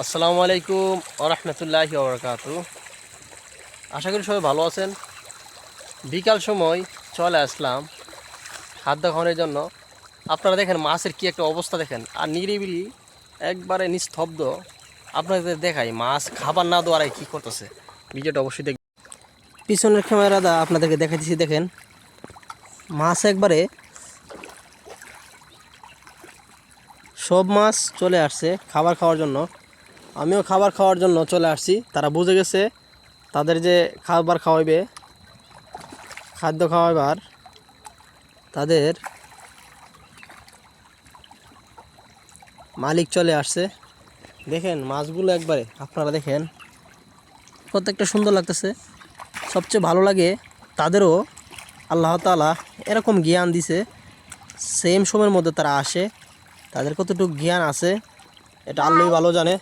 আসসালামু আলাইকুম ওরহমতুল্লাহি ওবরাকাতু। আশা করি সবাই ভালো আছেন। বিকাল সময় চলে আসলাম খাদ্য খাওয়ানোর জন্য। আপনারা দেখেন মাছের কি একটা অবস্থা দেখেন, আর নিরিবিলি একবারে নিস্তব্ধ। আপনাদের দেখাই মাছ খাবার না দেওয়ার আগে কী করতেছে। ভিডিওটা অবশ্যই দেখ। পিছনের ক্যামেরাটা আপনাদেরকে দেখাইতেছি, দেখেন মাছ একবারে সব মাছ চলে আসছে খাবার খাওয়ার জন্য। আমিও খাবার খাওয়ার জন্য চলে আসছি। তারা বুঝে গেছে তাদের যে খাবার খাওয়াইবে, খাদ্য খাওয়াবার তাদের মালিক চলে আসছে। দেখেন মাছগুলো একবারে আপনারা দেখেন প্রত্যেকটা সুন্দর লাগতেছে। সবচেয়ে ভালো লাগে তাদেরও আল্লাহ তাআলা এরকম জ্ঞান দিছে, সেম সময়ের মধ্যে তারা আসে। তাদের কতটুকু জ্ঞান আছে এটা আল্লাহই ভালো জানে।